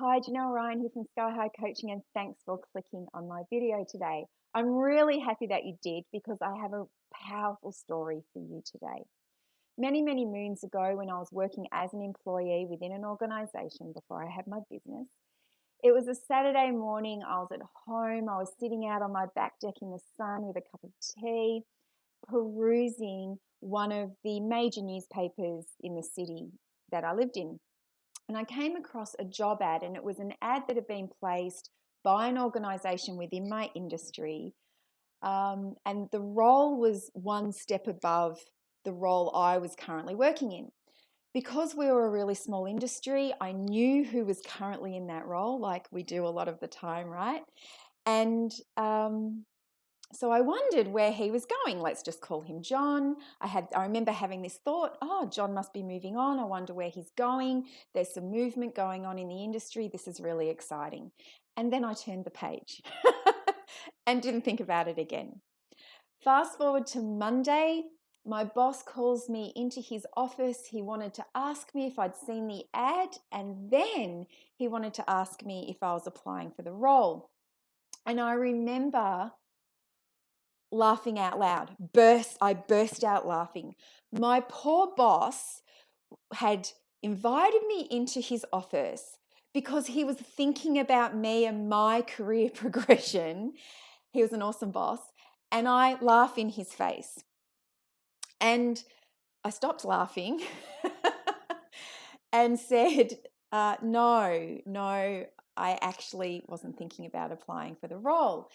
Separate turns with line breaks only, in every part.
Hi, Janelle Ryan here from Sky High Coaching, and thanks for clicking on my video today. I'm really happy that you did because I have a powerful story for you today. Many, many moons ago, when I was working as an employee within an organization before I had my business, it was a Saturday morning. I was at home. I was sitting out on my back deck in the sun with a cup of tea, perusing one of the major newspapers in the city that I lived in. And I came across a job ad, and it was an ad that had been placed by an organization within my industry. And the role was one step above the role I was currently working in. Because we were a really small industry, I knew who was currently in that role, like we do a lot of the time, right? And so I wondered where he was going. Let's just call him John. I remember having this thought, oh, John must be moving on. I wonder where he's going. There's some movement going on in the industry. This is really exciting. And then I turned the page and didn't think about it again. Fast forward to Monday, my boss calls me into his office. He wanted to ask me if I'd seen the ad, and then he wanted to ask me if I was applying for the role. And I remember laughing out loud. I burst out laughing. My poor boss had invited me into his office because he was thinking about me and my career progression. He was an awesome boss, and I laugh in his face. And I stopped laughing and said, no, I actually wasn't thinking about applying for the role.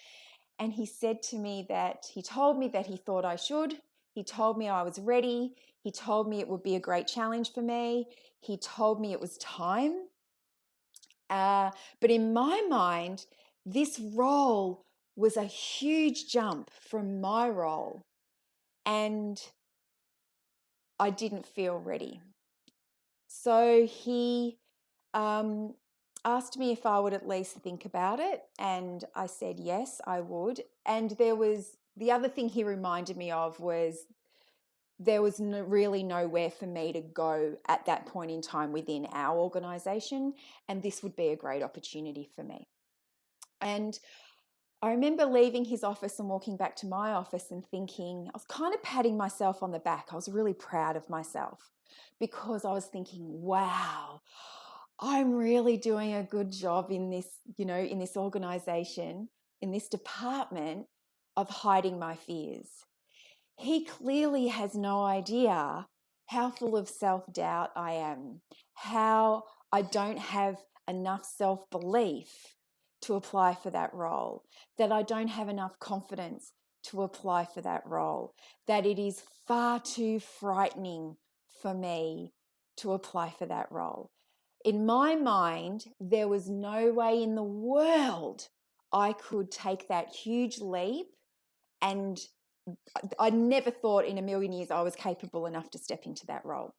And he said to me that he told me that he thought I should. He told me I was ready. He told me it would be a great challenge for me. He told me it was time. But in my mind, this role was a huge jump from my role. And I didn't feel ready. So he asked me if I would at least think about it, and I said yes, I would. And the other thing he reminded me of was there was really nowhere for me to go at that point in time within our organization, and this would be a great opportunity for me. And I remember leaving his office and walking back to my office and thinking, I was kind of patting myself on the back. I was really proud of myself because I was thinking, wow, I'm really doing a good job in this, in this organization, in this department of hiding my fears. He clearly has no idea how full of self-doubt I am, how I don't have enough self-belief to apply for that role, that I don't have enough confidence to apply for that role, that it is far too frightening for me to apply for that role. In my mind, there was no way in the world I could take that huge leap, and I never thought in a million years I was capable enough to step into that role.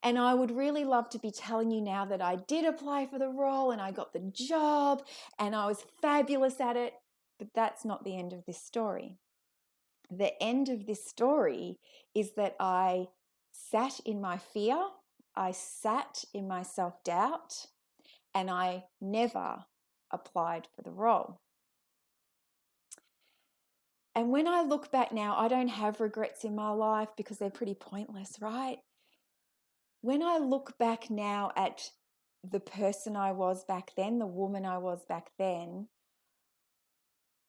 And I would really love to be telling you now that I did apply for the role and I got the job and I was fabulous at it, but that's not the end of this story. The end of this story is that I sat in my fear, I sat in my self-doubt, and I never applied for the role. And when I look back now, I don't have regrets in my life because they're pretty pointless, right? When I look back now at the person I was back then, the woman I was back then,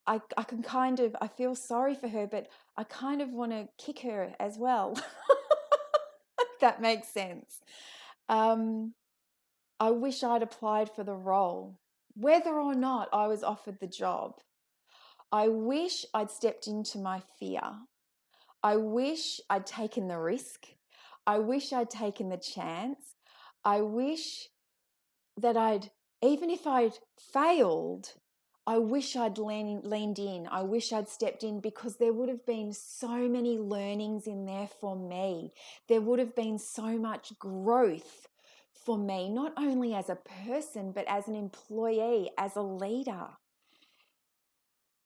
I feel sorry for her, but I kind of want to kick her as well. If that makes sense. I wish I'd applied for the role, whether or not I was offered the job. I wish I'd stepped into my fear. I wish I'd taken the risk. I wish I'd taken the chance. I wish that even if I'd failed, I wish I'd leaned in. I wish I'd stepped in because there would have been so many learnings in there for me. There would have been so much growth for me, not only as a person, but as an employee, as a leader.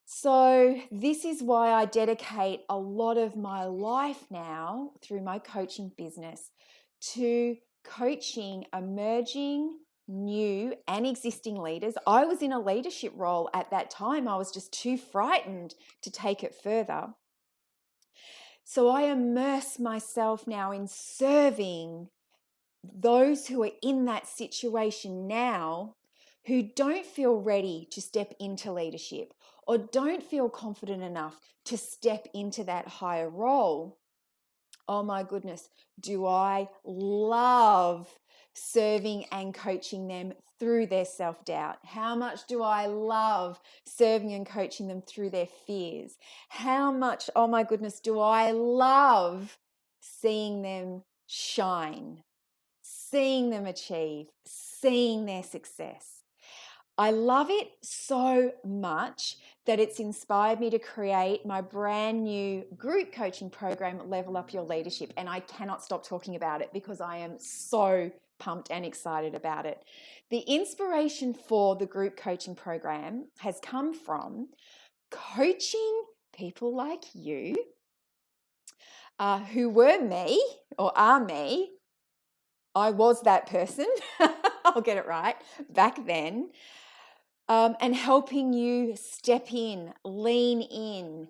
So this is why I dedicate a lot of my life now through my coaching business to coaching emerging new and existing leaders. I was in a leadership role at that time. I was just too frightened to take it further. So I immerse myself now in serving those who are in that situation now, who don't feel ready to step into leadership or don't feel confident enough to step into that higher role. Oh my goodness, do I love serving and coaching them through their self-doubt? How much do I love serving and coaching them through their fears? How much, oh my goodness, do I love seeing them shine, seeing them achieve, seeing their success? I love it so much that it's inspired me to create my brand new group coaching program, Level Up Your Leadership. And I cannot stop talking about it because I am so pumped and excited about it. The inspiration for the group coaching program has come from coaching people like you who were me or are me. I was that person. I'll get it right back then. And helping you step in, lean in,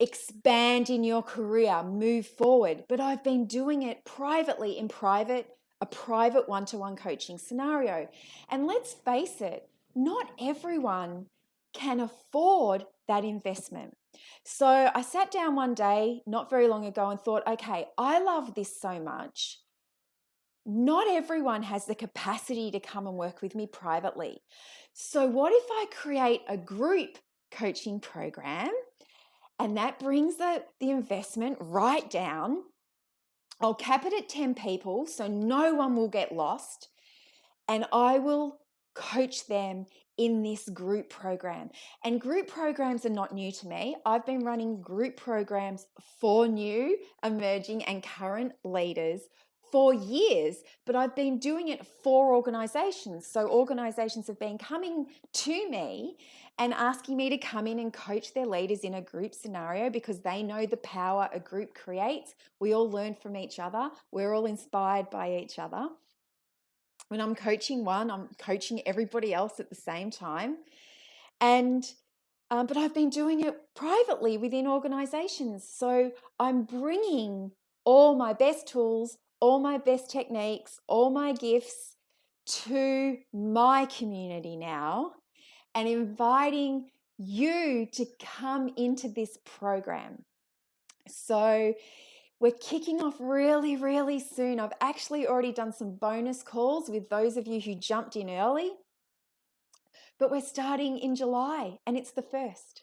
expand in your career, move forward. But I've been doing it privately a private one-to-one coaching scenario. And let's face it, not everyone can afford that investment. So I sat down one day not very long ago and thought, okay, I love this so much. Not everyone has the capacity to come and work with me privately. So what if I create a group coaching program and that brings the investment right down? I'll cap it at 10 people so no one will get lost, and I will coach them in this group program. And group programs are not new to me. I've been running group programs for new, emerging, and current leaders for years, but I've been doing it for organizations. So organizations have been coming to me and asking me to come in and coach their leaders in a group scenario because they know the power a group creates. We all learn from each other. We're all inspired by each other. When I'm coaching one, I'm coaching everybody else at the same time. But I've been doing it privately within organizations. So I'm bringing all my best tools, all my best techniques, all my gifts to my community now and inviting you to come into this program. So we're kicking off really, really soon. I've actually already done some bonus calls with those of you who jumped in early. But we're starting in July and it's the 1st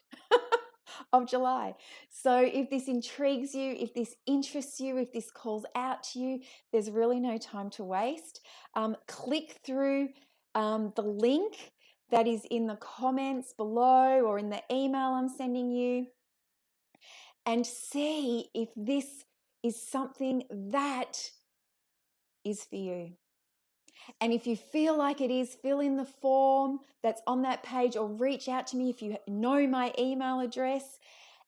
of July. So if this intrigues you, if this interests you, if this calls out to you, there's really no time to waste. Click through the link that is in the comments below or in the email I'm sending you and see if this is something that is for you. And if you feel like it is, fill in the form that's on that page or reach out to me if you know my email address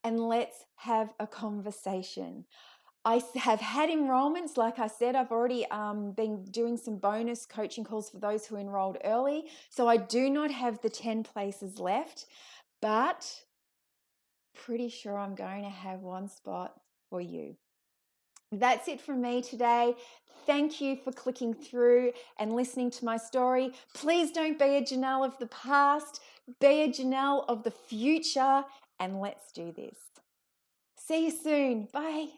and let's have a conversation. I have had enrollments. Like I said, I've already been doing some bonus coaching calls for those who enrolled early. So I do not have the 10 places left, but pretty sure I'm going to have one spot for you. That's it from me today. Thank you for clicking through and listening to my story. Please don't be a Janelle of the past. Be a Janelle of the future, and let's do this. See you soon. Bye.